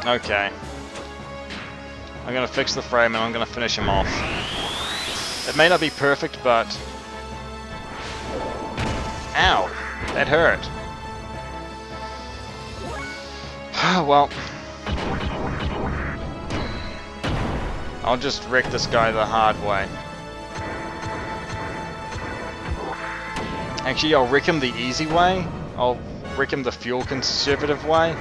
Okay. I'm gonna fix the frame and I'm gonna finish him off. It may not be perfect, but... Ow! That hurt. Well... I'll just wreck this guy the hard way. Actually, I'll wreck him the easy way. I'll wreck him the fuel conservative way.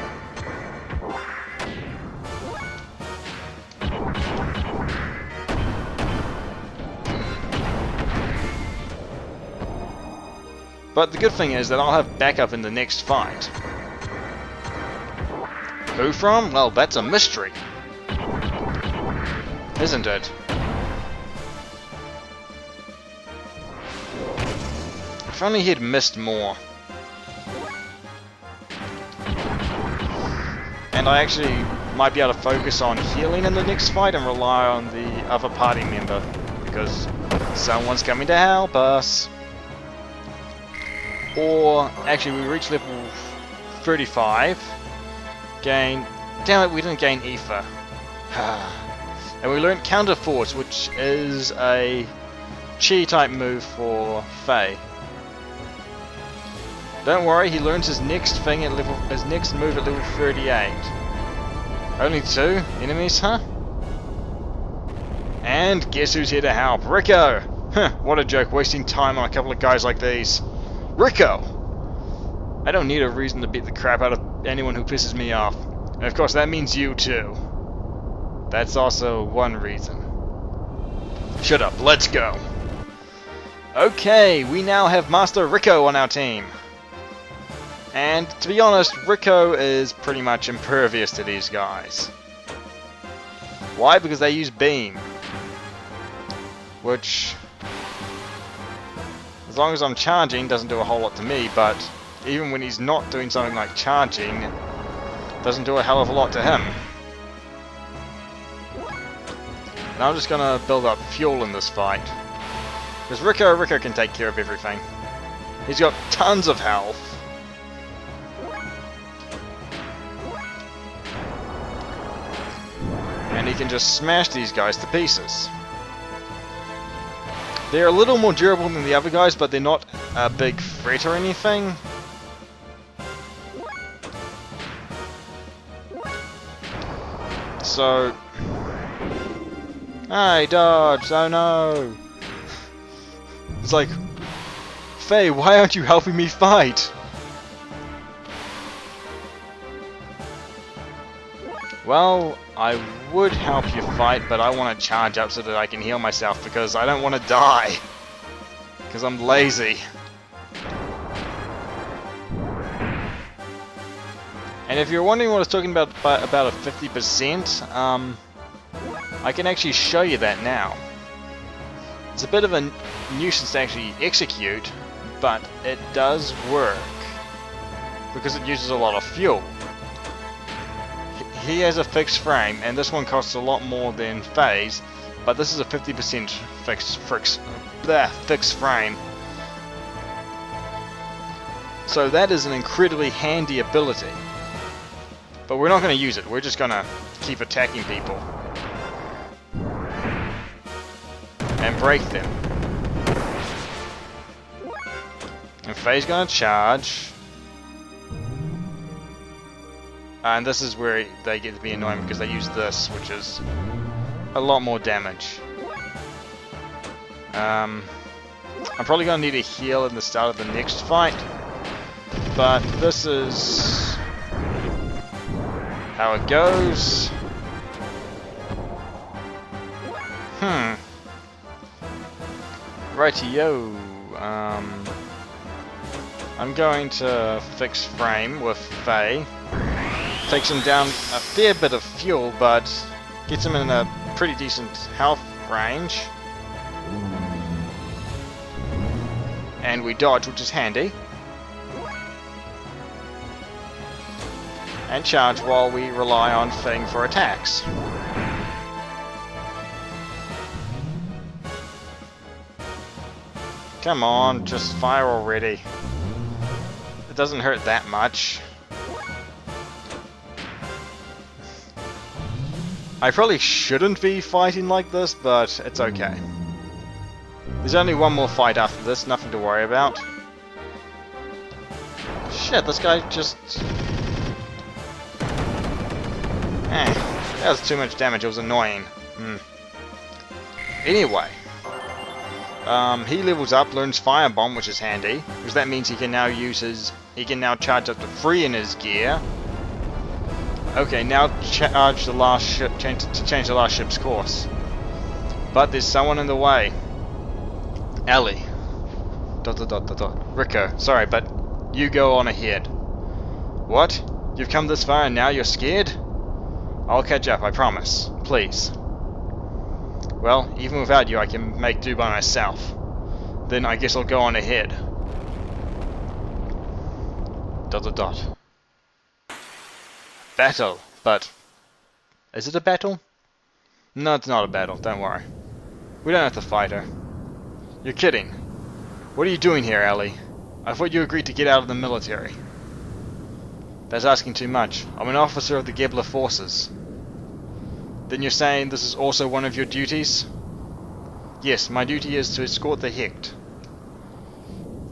But the good thing is that I'll have backup in the next fight. Who from? Well, that's a mystery. Isn't it? If only he'd missed more. And I actually might be able to focus on healing in the next fight and rely on the other party member. Because someone's coming to help us. Or, actually we reached level 35. Damn it, we didn't gain Ether. And we learned Counter Force, which is a chi type move for Faye. Don't worry, he learns his next thing at his next move at level 38. Only 2 enemies, huh? And guess who's here to help? Rico! Huh, what a joke, wasting time on a couple of guys like these. Rico! I don't need a reason to beat the crap out of anyone who pisses me off. And of course that means you too. That's also one reason. Shut up, let's go. Okay, we now have Master Rico on our team. And to be honest, Rico is pretty much impervious to these guys. Why? Because they use Beam. Which, as long as I'm charging, doesn't do a whole lot to me, but even when he's not doing something like charging, it doesn't do a hell of a lot to him. And I'm just gonna build up fuel in this fight. Because Rico can take care of everything. He's got tons of health. And he can just smash these guys to pieces. They're a little more durable than the other guys, but they're not a big threat or anything. So... Hey, dodge! Oh no! It's like... Faye, why aren't you helping me fight? Well, I would help you fight, but I want to charge up so that I can heal myself because I don't want to die. Because I'm lazy. And if you're wondering what I was talking about a 50%, I can actually show you that now. It's a bit of a nuisance to actually execute, but it does work. Because it uses a lot of fuel. He has a fixed frame, and this one costs a lot more than Faye's, but this is a 50% fixed frame. So that is an incredibly handy ability. But we're not going to use it, we're just going to keep attacking people. And break them. And Faye's going to charge. And this is where they get to be annoying because they use this, which is a lot more damage. I'm probably going to need a heal in the start of the next fight, but this is how it goes. Rightio. I'm going to fix frame with Faye. Takes him down a fair bit of fuel, but gets him in a pretty decent health range. And we dodge, which is handy. And charge while we rely on Thing for attacks. Come on, just fire already. It doesn't hurt that much. I probably shouldn't be fighting like this, but it's okay. There's only one more fight after this, nothing to worry about. Shit, this guy just... that was too much damage, it was annoying. Anyway. He levels up, learns Firebomb, which is handy, because that means he can now use his... He can now charge up to 3 in his gear. Okay, now charge the last ship, change the last ship's course. But there's someone in the way. Ellie. Rico, sorry, but you go on ahead. What? You've come this far and now you're scared? I'll catch up, I promise. Please. Well, even without you, I can make do by myself. Then I guess I'll go on ahead. Battle, but... Is it a battle? No, it's not a battle, don't worry. We don't have to fight her. You're kidding. What are you doing here, Ellie? I thought you agreed to get out of the military. That's asking too much. I'm an officer of the Gebler forces. Then you're saying this is also one of your duties? Yes, my duty is to escort the Hecht.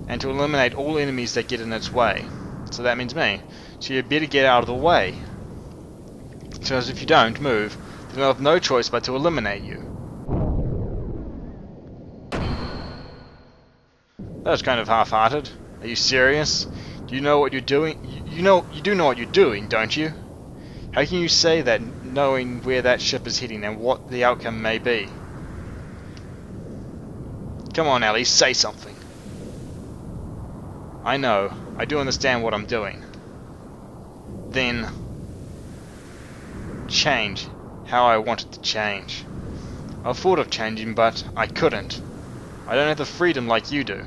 And to eliminate all enemies that get in its way. So that means me. So you better get out of the way. Because if you don't move, then I'll have no choice but to eliminate you. That was kind of half-hearted. Are you serious? Do you know what you're doing? You do know what you're doing, don't you? How can you say that knowing where that ship is heading and what the outcome may be? Come on, Ellie, say something. I know. I do understand what I'm doing. Then... change how I wanted to change. I thought of changing, but I couldn't. I don't have the freedom like you do.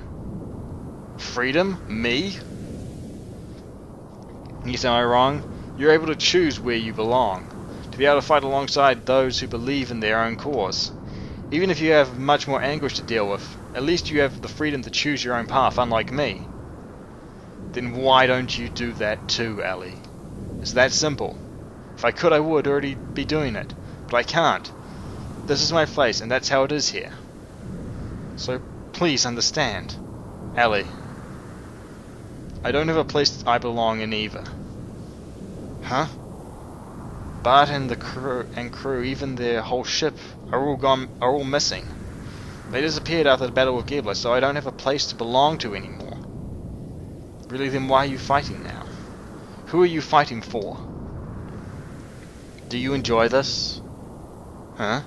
Freedom? Me? Yes, am I wrong? You're able to choose where you belong. To be able to fight alongside those who believe in their own cause. Even if you have much more anguish to deal with, at least you have the freedom to choose your own path, unlike me. Then why don't you do that too, Ellie? It's that simple. If I could, I would already be doing it. But I can't. This is my place, and that's how it is here. So, please understand. Ellie. I don't have a place I belong in either. Huh? Bart and the crew, even their whole ship, are all missing. They disappeared after the battle with Gebler, so I don't have a place to belong to anymore. Really, then why are you fighting now? Who are you fighting for? Do you enjoy this? Huh?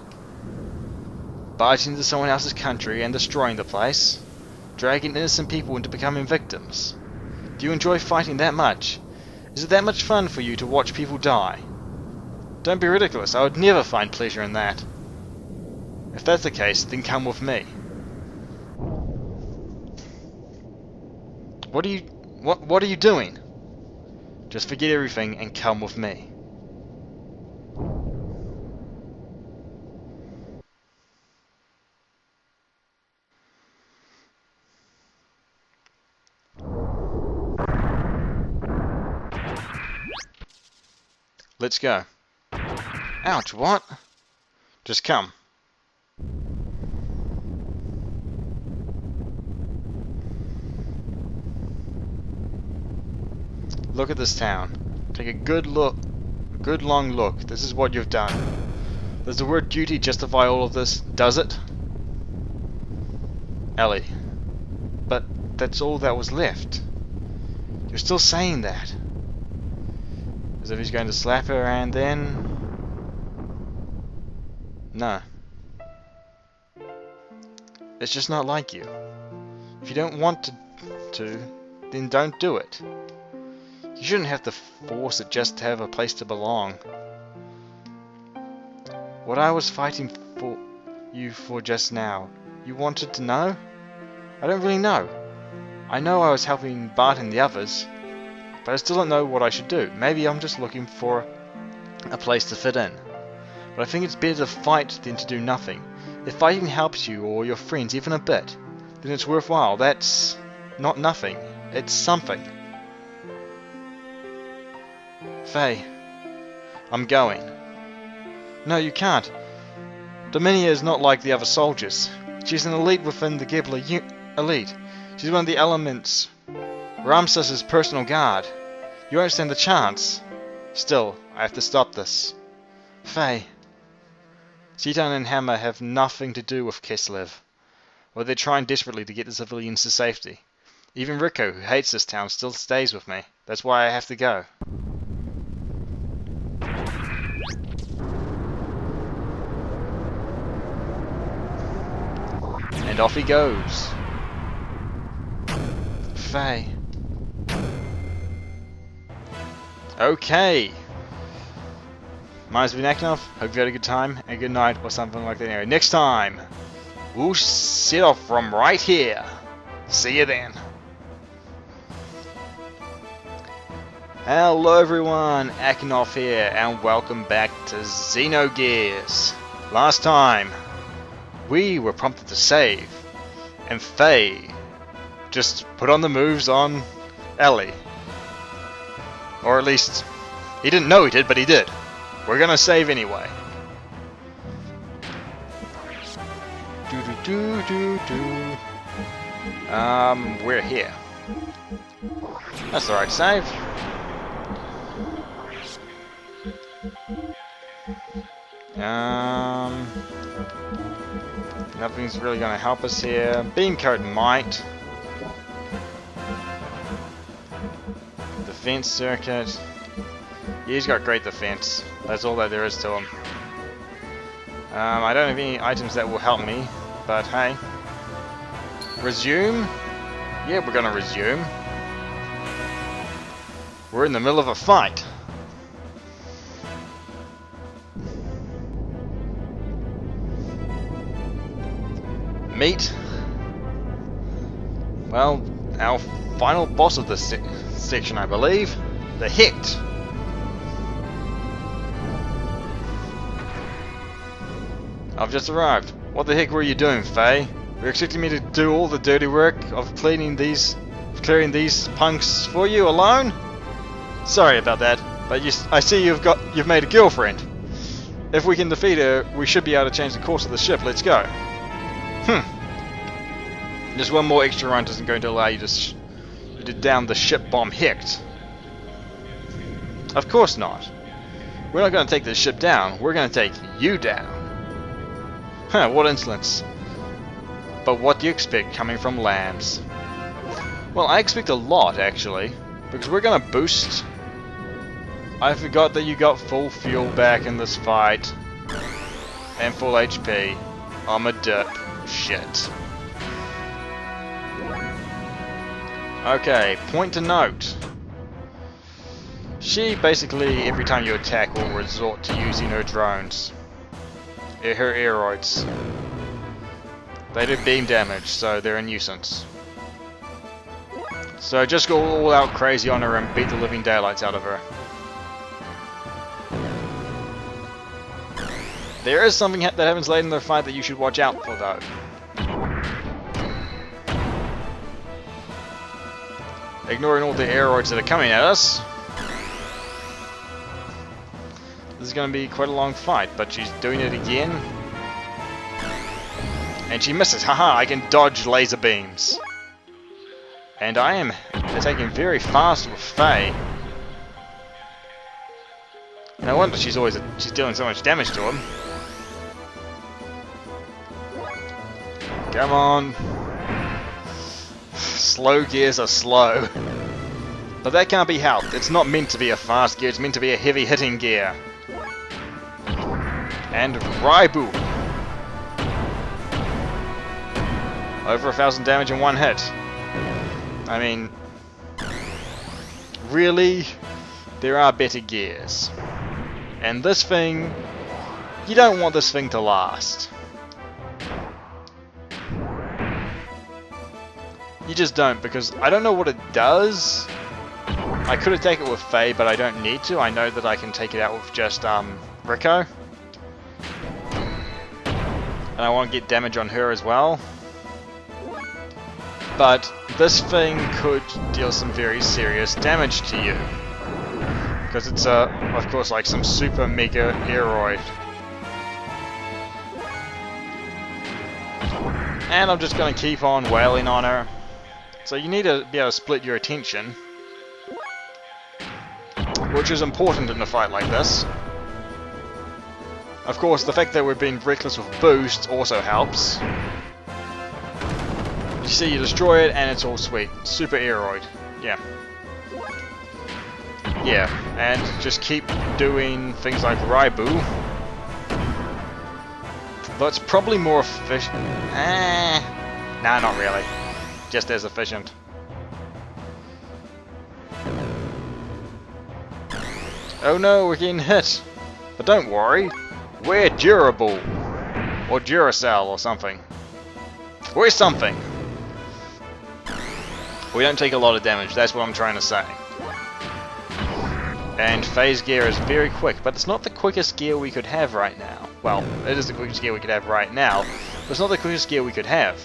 Barging into someone else's country and destroying the place? Dragging innocent people into becoming victims? Do you enjoy fighting that much? Is it that much fun for you to watch people die? Don't be ridiculous, I would never find pleasure in that. If that's the case, then come with me. What are you doing? Just forget everything and come with me. Let's go. Ouch, what? Just come. Look at this town. Take a good long look. This is what you've done. Does the word duty justify all of this? Does it? Ellie. But that's all that was left. You're still saying that. As if he's going to slap her and then... No. It's just not like you. If you don't want to, then don't do it. You shouldn't have to force it just to have a place to belong. What I was fighting for you for just now, you wanted to know? I don't really know. I know I was helping Bart and the others, but I still don't know what I should do. Maybe I'm just looking for a place to fit in. But I think it's better to fight than to do nothing. If fighting helps you or your friends even a bit, then it's worthwhile. That's not nothing. It's something. Faye, I'm going. No, you can't. Dominia is not like the other soldiers. She's an elite within the Gibbler elite. She's one of the elements. Ramsus's personal guard. You won't stand a chance. Still, I have to stop this. Faye. Citan and Hammer have nothing to do with Kislev. Well, they're trying desperately to get the civilians to safety. Even Rico, who hates this town, still stays with me. That's why I have to go. And off he goes. Faye. Okay. Mine's been acting off. Hope you had a good time and good night or something like that. Anyway, next time we'll set off from right here. See you then. Hello everyone, Akinoff here, and welcome back to Xenogears. Last time, we were prompted to save, and Faye just put on the moves on Ellie. Or at least, he didn't know he did, but he did. We're gonna save anyway. We're here. That's the right save. Nothing's really gonna help us here. Beamcoat might. Defense circuit. Yeah, he's got great defense. That's all that there is to him. I don't have any items that will help me, but hey. Resume? Yeah, we're gonna resume. We're in the middle of a fight. Meet, well, our final boss of this section, I believe, the Hecht. I've just arrived. What the heck were you doing, Faye? You're expecting me to do all the dirty work of clearing these punks for you alone? Sorry about that, but I see you've made a girlfriend. If we can defeat her, we should be able to change the course of the ship. Let's go. Just one more extra run isn't going to allow you to down the ship bomb Hecht. Of course not. We're not going to take this ship down. We're going to take you down. Huh, what insolence. But what do you expect coming from lambs? Well, I expect a lot, actually. Because we're going to boost. I forgot that you got full fuel back in this fight. And full HP. I'm a derp. Shit. Okay, point to note. She basically, every time you attack, will resort to using her drones. Her aeroids. They do beam damage, so they're a nuisance. So just go all out crazy on her and beat the living daylights out of her. There is something that happens late in the fight that you should watch out for, though. Ignoring all the aeroids that are coming at us. This is going to be quite a long fight, but she's doing it again. And she misses. Haha, I can dodge laser beams. And I am attacking very fast with Faye. No wonder she's dealing so much damage to him. Come on. Slow gears are slow. But that can't be helped. It's not meant to be a fast gear, it's meant to be a heavy hitting gear. And Raibu. Over 1,000 damage in one hit. I mean, really? There are better gears. And this thing, you don't want this thing to last. You just don't, because I don't know what it does. I could attack it with Faye, but I don't need to. I know that I can take it out with just Rico. And I want to get damage on her as well. But this thing could deal some very serious damage to you. Because it's of course, like some super mega aeroid. And I'm just going to keep on wailing on her. So you need to be able to split your attention, which is important in a fight like this. Of course, the fact that we're being reckless with boost also helps. You see, you destroy it and it's all sweet. Super aeroid. Yeah. Yeah, and just keep doing things like Raibu. Though it's probably more efficient. Nah, not really. Just as efficient. Oh no, we're getting hit. But don't worry. We're durable. Or Duracell or something. We're something. We don't take a lot of damage, that's what I'm trying to say. And phase gear is very quick, but it's not the quickest gear we could have right now. Well, it is the quickest gear we could have right now, but it's not the quickest gear we could have.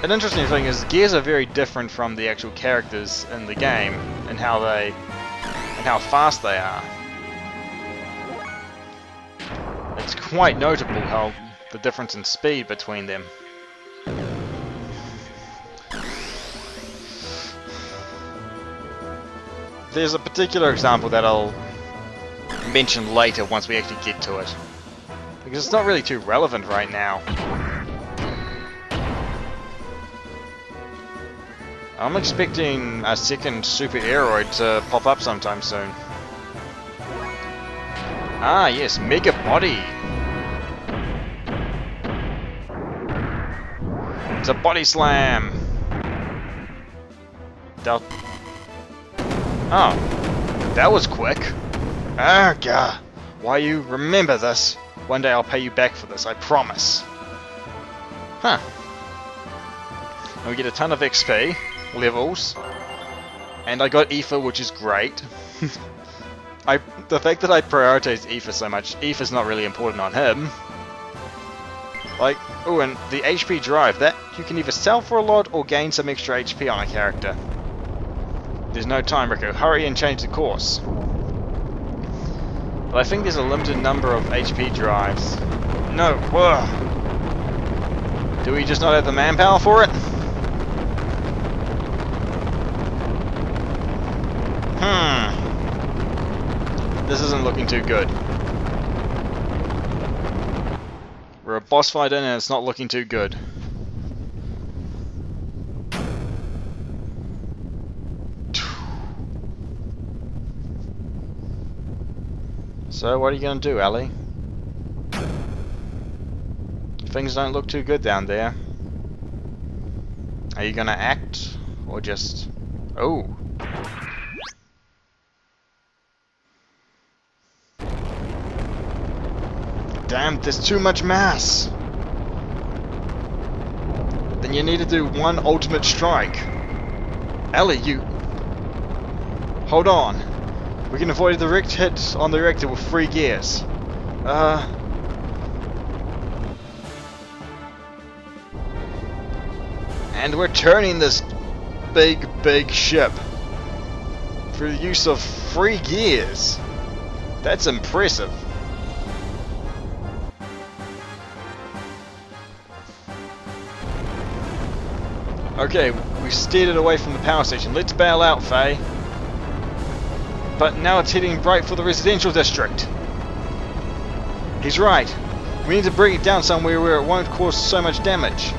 An interesting thing is gears are very different from the actual characters in the game and how fast they are. It's quite notable how the difference in speed between them. There's a particular example that I'll mention later once we actually get to it, because it's not really too relevant right now. I'm expecting a second Super Aeroid to pop up sometime soon. Ah yes, Mega Body! It's a Body Slam! Oh, that was quick. Argah! Why you remember this? One day I'll pay you back for this, I promise. Huh. And we get a ton of XP, levels, and I got Aether, which is great. The fact that I prioritize Aether so much, Aether's not really important on him. Like, oh, and the HP drive, that you can either sell for a lot or gain some extra HP on a character. There's no time, Rico. Hurry and change the course. But I think there's a limited number of HP drives. No, whoa. Do we just not have the manpower for it? This isn't looking too good. We're a boss fight in and it's not looking too good. So what are you going to do, Ellie? Things don't look too good down there. Are you going to act? Or just... Oh! Damn, there's too much mass! Then you need to do one ultimate strike. Ellie, you... Hold on. We can avoid the direct hit on the reactor with 3 gears. And we're turning this big ship through the use of 3 gears. That's impressive. Okay, we steered it away from the power station. Let's bail out, Faye. But now it's heading right for the residential district. He's right. We need to bring it down somewhere where it won't cause so much damage.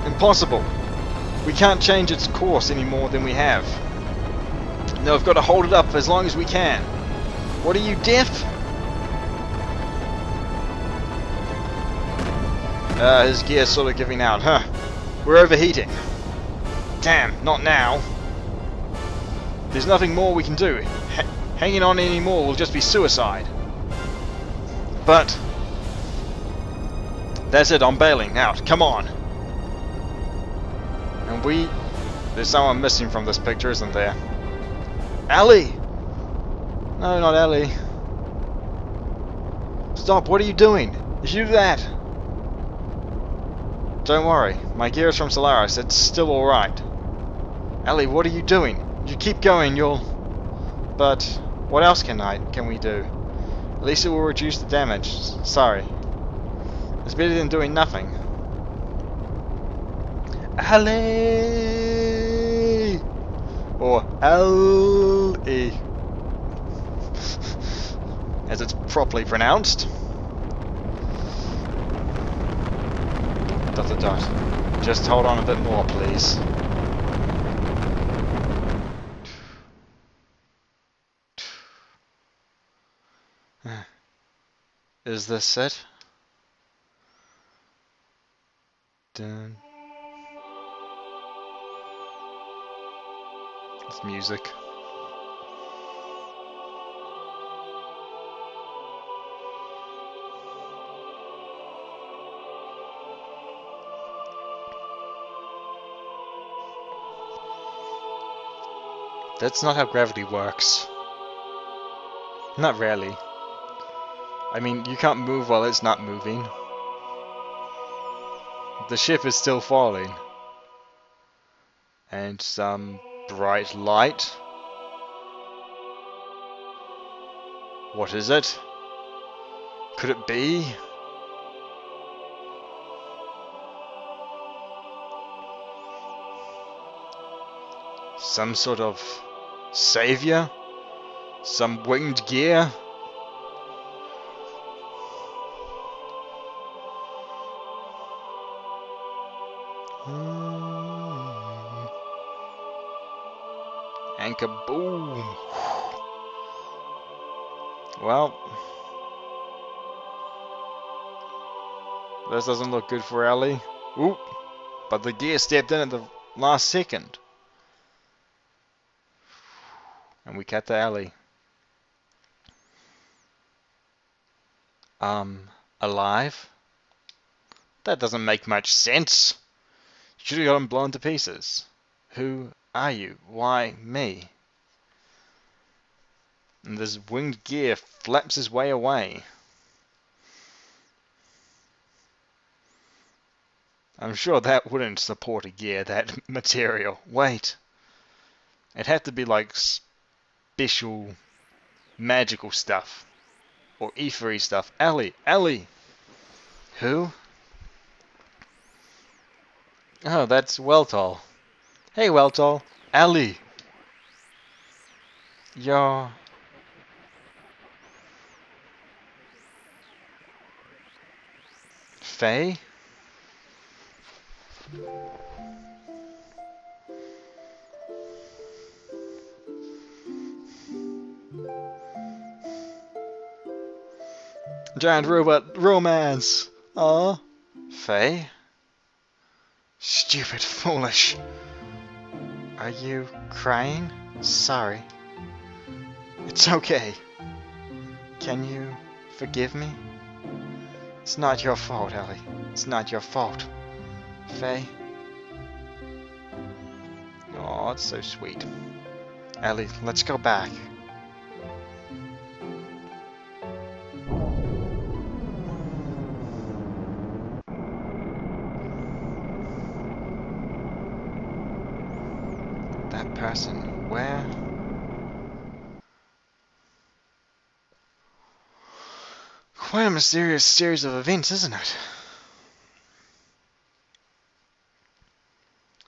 Impossible. We can't change its course any more than we have. No, we've got to hold it up as long as we can. What are you, deaf? His gear's sort of giving out, huh? We're overheating. Damn, not now. There's nothing more we can do. Hanging on anymore will just be suicide. But... That's it, I'm bailing out. Come on. And we... There's someone missing from this picture, isn't there? Ellie! No, not Ellie. Stop, what are you doing? Did you do that? Don't worry, my gear is from Solaris, it's still alright. Ellie, what are you doing? You keep going, you'll... But, what else can we do? At least it will reduce the damage. Sorry. It's better than doing nothing. Ali! Or L-E. As it's properly pronounced. Dot dot dot. Just hold on a bit more, please. Is this it? Dun. It's music. That's not how gravity works. Not really. I mean, you can't move while it's not moving. The ship is still falling. And some bright light. What is it? Could it be? Some sort of savior? Some winged gear? And kaboom! Well, this doesn't look good for Ellie. Oop! But the gear stepped in at the last second. And we cut to Ellie. Alive? That doesn't make much sense. You should have got him blown to pieces. Who are you? Why me? And this winged gear flaps his way away. I'm sure that wouldn't support a gear, that material. Wait. It had to be like special magical stuff. Or ethery stuff. Ellie! Ellie! Who? Oh, that's Weltol. Hey, Weltol. Ellie! You're... Faye? Giant robot romance. Aw. Faye? Stupid, foolish. Are you crying? Sorry. It's okay. Can you forgive me? It's not your fault, Ellie. It's not your fault. Faye? Oh, it's so sweet. Ellie, let's go back. That person, where? Quite a mysterious series of events, isn't it?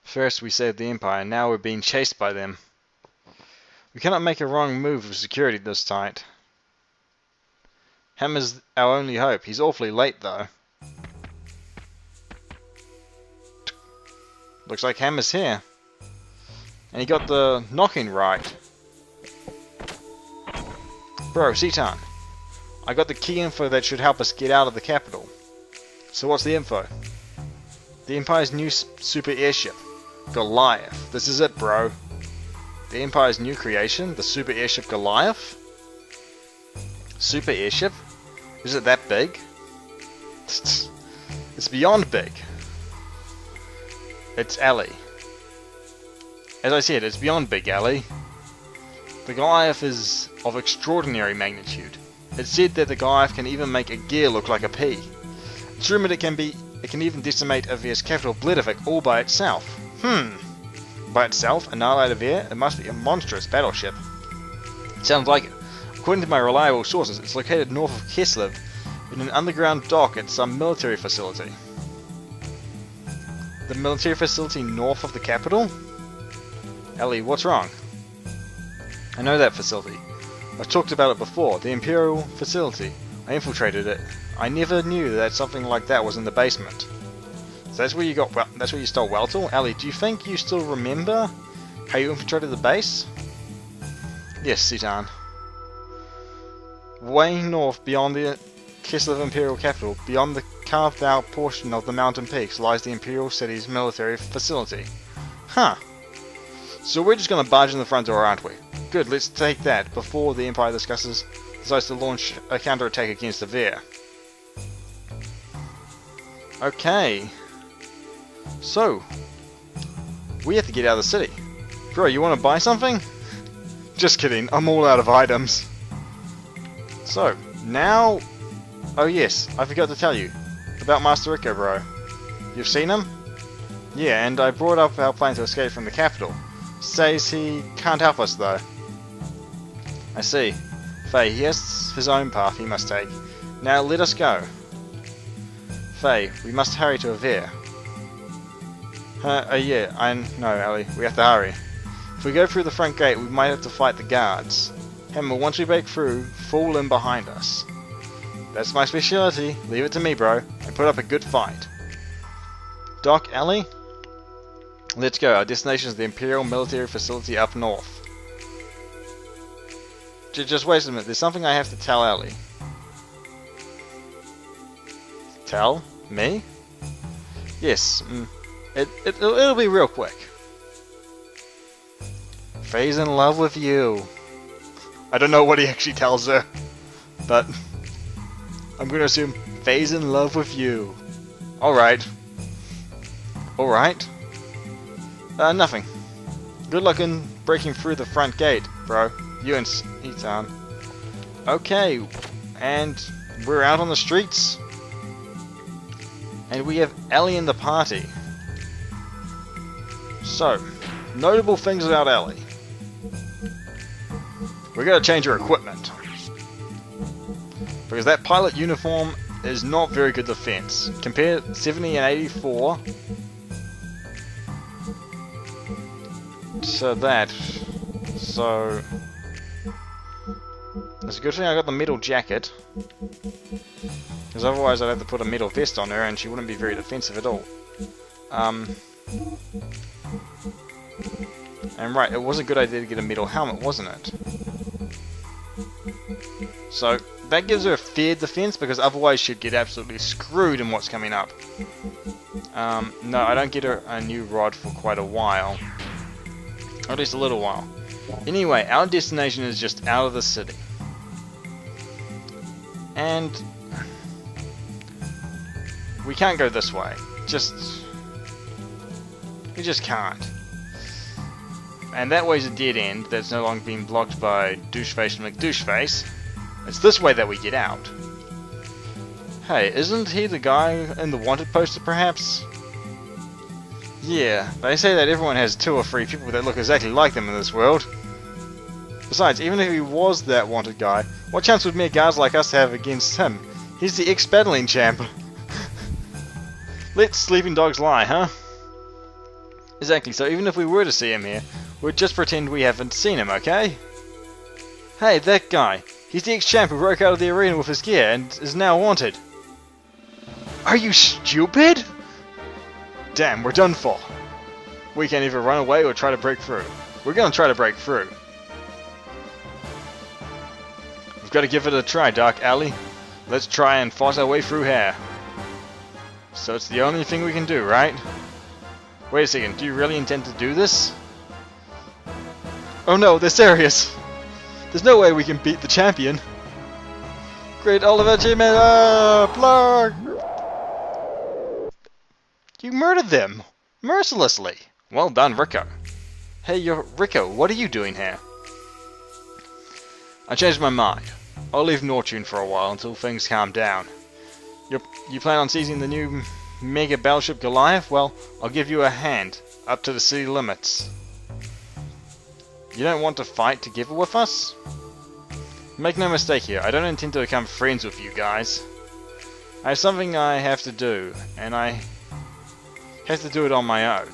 First we saved the Empire, now we're being chased by them. We cannot make a wrong move with security this tight. Hammer's our only hope. He's awfully late though. Looks like Hammer's here. And he got the knocking right. Bro, Citan. I got the key info that should help us get out of the capital. So what's the info? The Empire's new super airship. Goliath. This is it, bro. The Empire's new creation, the super airship Goliath? Super airship? Is it that big? It's beyond big. It's Ellie. As I said, it's beyond big, Ellie. The Goliath is of extraordinary magnitude. It's said that the Goliath can even make a gear look like a pea. It's rumored it can even decimate Avir's capital Bledavik all by itself. By itself? Annihilate Avir? It must be a monstrous battleship. Sounds like it. According to my reliable sources, it's located north of Kislev in an underground dock at some military facility. The military facility north of the capital? Ellie, what's wrong? I know that facility. I've talked about it before, the Imperial facility. I infiltrated it. I never knew that something like that was in the basement. So that's where you got. That's where you stole Weltel? Ellie, do you think you still remember how you infiltrated the base? Yes, Citan. Way north beyond the Kislev Imperial capital, beyond the carved out portion of the mountain peaks, lies the Imperial city's military facility. Huh. So we're just gonna barge in the front door, aren't we? Good, let's take that before the Empire decides to launch a counterattack against the Veer. Okay. So, we have to get out of the city. Bro, you want to buy something? Just kidding, I'm all out of items. So, now... Oh yes, I forgot to tell you about Master Rico, bro. You've seen him? Yeah, and I brought up our plan to escape from the capital. Says he can't help us though. I see. Faye, he has his own path he must take. Now let us go. Faye, we must hurry to Avir. Yeah, I know, Ellie. We have to hurry. If we go through the front gate, we might have to fight the guards. Hammer, once we break through, fall in behind us. That's my speciality. Leave it to me, bro. And put up a good fight. Doc, Ellie? Let's go. Our destination is the Imperial Military Facility up north. Just wait a minute. There's something I have to tell Ellie. Tell? Me? Yes. It'll be real quick. Faye's in love with you. I don't know what he actually tells her, but I'm gonna assume Faye's in love with you. Alright. Alright. Nothing. Good luck in breaking through the front gate, bro. You and Ethan. Okay, and we're out on the streets. And we have Ellie in the party. So, notable things about Ellie. We're going to change her equipment. Because that pilot uniform is not very good defense. Compare 70 and 84 to that. So, it's a good thing I got the metal jacket. Because otherwise I'd have to put a metal vest on her and she wouldn't be very defensive at all. And right, it was a good idea to get a metal helmet, wasn't it? So, that gives her a fair defense, because otherwise she'd get absolutely screwed in what's coming up. No, I don't get her a new rod for quite a while. Or at least a little while. Anyway, our destination is just out of the city. And... we can't go this way. We just can't. And that way's a dead end that's no longer being blocked by Doucheface and McDoucheface. It's this way that we get out. Hey, isn't he the guy in the wanted poster perhaps? Yeah, they say that everyone has 2 or 3 people that look exactly like them in this world. Besides, even if he was that wanted guy, what chance would mere guards like us have against him? He's the ex-battling champ. Let sleeping dogs lie, huh? Exactly, so even if we were to see him here, we'd just pretend we haven't seen him, okay? Hey, that guy. He's the ex-champ who broke out of the arena with his gear and is now wanted. Are you stupid? Damn, we're done for. We can't either run away or try to break through. We're gonna try to break through. We've got to give it a try, Dark Alley. Let's try and force our way through here. So it's the only thing we can do, right? Wait a second, do you really intend to do this? Oh no, they're serious! There's no way we can beat the champion! Great Oliver achievement up! Blarg! You murdered them! Mercilessly! Well done, Rico. Hey, Rico, what are you doing here? I changed my mind. I'll leave Nortune for a while until things calm down. You plan on seizing the new mega battleship Goliath? Well, I'll give you a hand, up to the city limits. You don't want to fight together with us? Make no mistake here, I don't intend to become friends with you guys. I have something I have to do, and I have to do it on my own.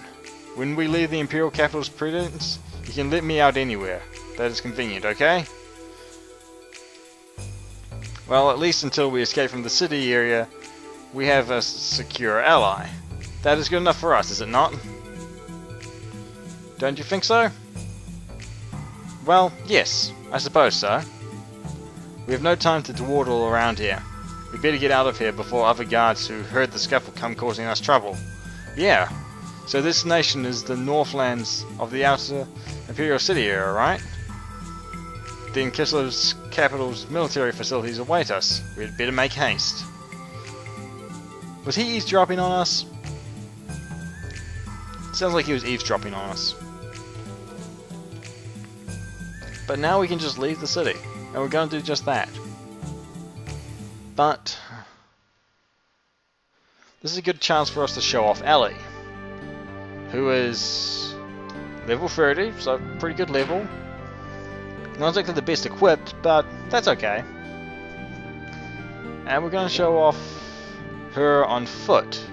When we leave the Imperial Capital's presence, you can let me out anywhere. That is convenient, okay? Well, at least until we escape from the city area, we have a secure ally. That is good enough for us, is it not? Don't you think so? Well, yes, I suppose so. We have no time to dawdle around here. We better get out of here before other guards who heard the scuffle come causing us trouble. Yeah, so this nation is the Northlands of the outer Imperial City area, right? The Inquisitor's capital's military facilities await us. We had better make haste. Was he eavesdropping on us? Sounds like he was eavesdropping on us. But now we can just leave the city, and we're going to do just that. But this is a good chance for us to show off Ellie, who is level 30, so pretty good level. Not exactly the best equipped, but that's okay. And we're going to show off her on foot.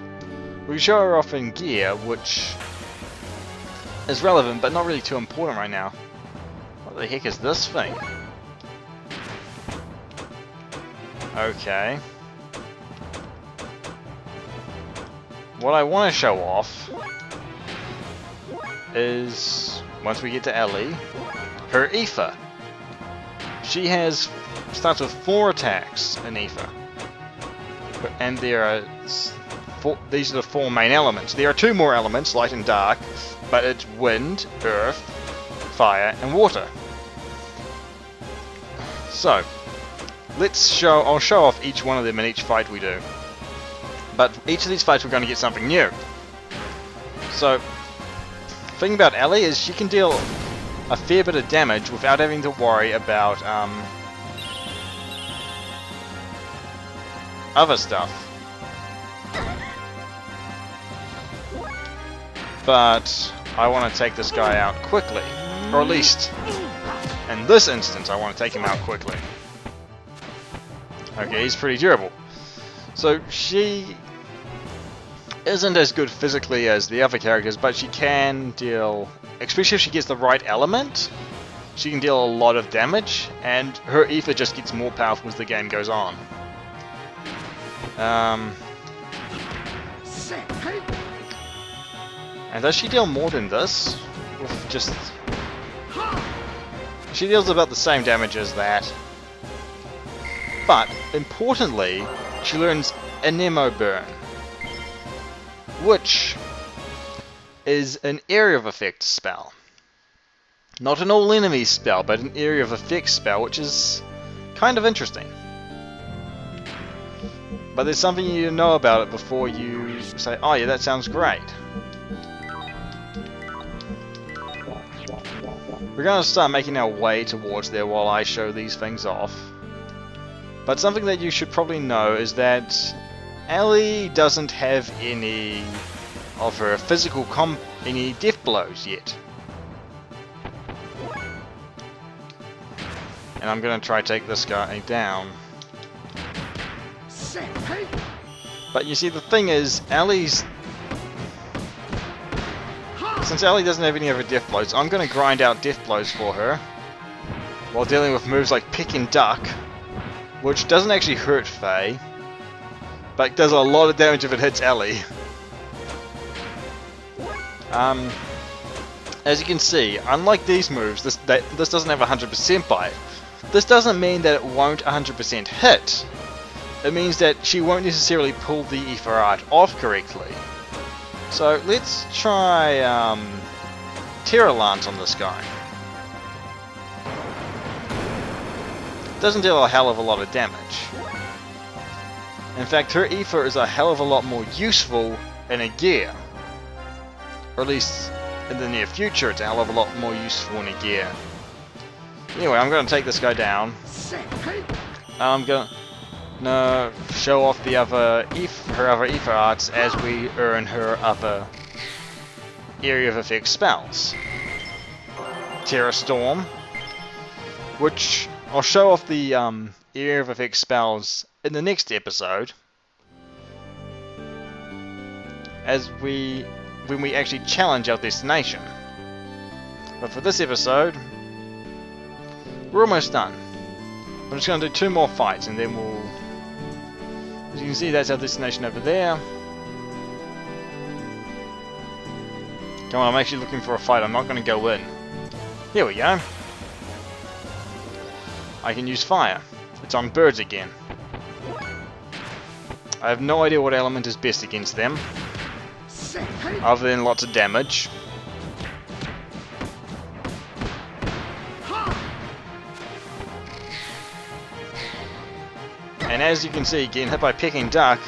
We can show her off in gear, which is relevant, but not really too important right now. What the heck is this thing? Okay. What I want to show off is, once we get to Ellie, her Aether. She starts with 4 attacks in Aether. And there are these are the 4 main elements. There are 2 more elements, light and dark, but it's wind, earth, fire, and water. So, I'll show off each one of them in each fight we do. But each of these fights we're going to get something new. So, the thing about Ellie is she can deal a fair bit of damage without having to worry about other stuff. But I want to take this guy out quickly. Or at least, in this instance, I want to take him out quickly. Okay, he's pretty durable. So she isn't as good physically as the other characters, but she can deal, especially if she gets the right element, she can deal a lot of damage, and her Aether just gets more powerful as the game goes on. And does she deal more than this? With just... She deals about the same damage as that. But, importantly, she learns Anemo Burn, which is an area of effect spell. Not an all enemies spell, but an area of effect spell, which is kind of interesting. But there's something you need to know about it before you say, oh yeah, that sounds great. We're going to start making our way towards there while I show these things off. But something that you should probably know is that Ellie doesn't have any of her physical any death blows yet. And I'm going to try to take this guy down. But you see, the thing is, since Ellie doesn't have any of her death blows, I'm going to grind out death blows for her while dealing with moves like Pick and Duck, which doesn't actually hurt Faye, but does a lot of damage if it hits Ellie. As you can see, unlike these moves, this doesn't have 100% bite. This doesn't mean that it won't 100% hit. It means that she won't necessarily pull the Aether Art off correctly. So let's try Terra Lance on this guy. Doesn't deal a hell of a lot of damage. In fact, her Aether is a hell of a lot more useful in a gear. Or at least in the near future, it's a hell of a lot more useful in a gear. Anyway, I'm going to take this guy down. I'm going to show off the other her other Aether Arts as we earn her other area of effect spells. Terra Storm, which I'll show off the area of effect spells in the next episode, when we actually challenge our destination. But for this episode, we're almost done. I'm just going to do 2 more fights and then we'll... As you can see, that's our destination over there. Come on, I'm actually looking for a fight. I'm not going to go in. Here we go. I can use fire. It's on birds again. I have no idea what element is best against them, other than lots of damage. And as you can see, getting hit by Peking Duck,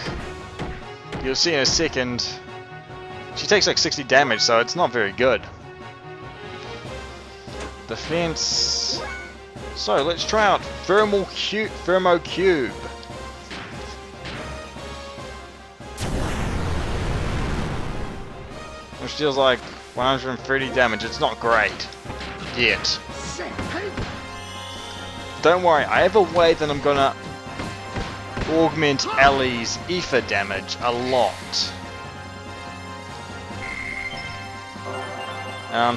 you'll see in a second, she takes like 60 damage, so it's not very good. Defense. So let's try out Thermo Cube. Which deals like 130 damage. It's not great yet. Don't worry, I have a way that I'm gonna augment Ellie's ether damage a lot.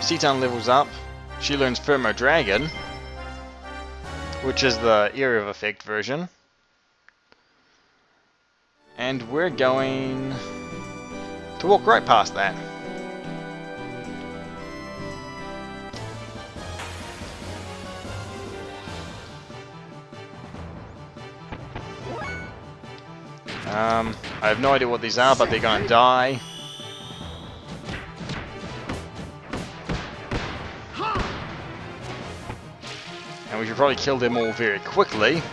Ceton levels up. She learns Thermo Dragon, which is the area of effect version. And we're going to walk right past that. I have no idea what these are, but they're gonna die. And we should probably kill them all very quickly.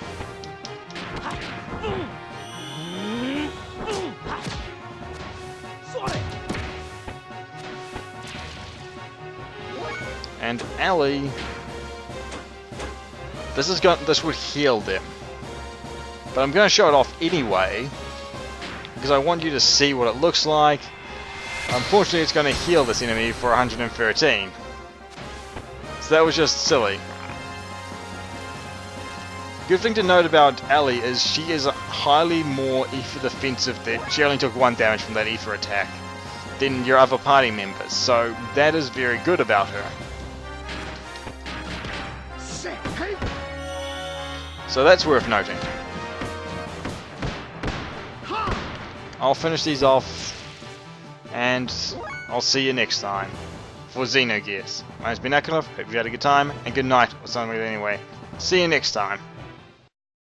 And Ellie, this would heal them. But I'm going to show it off anyway, because I want you to see what it looks like. Unfortunately, it's going to heal this enemy for 113. So that was just silly. Good thing to note about Ellie is she is highly more ether defensive. She only took 1 damage from that ether attack than your other party members, so that is very good about her. So that's worth noting. I'll finish these off, and I'll see you next time for Xenogears. My name's been Akinov, hope you had a good time, and good night, or something anyway. See you next time.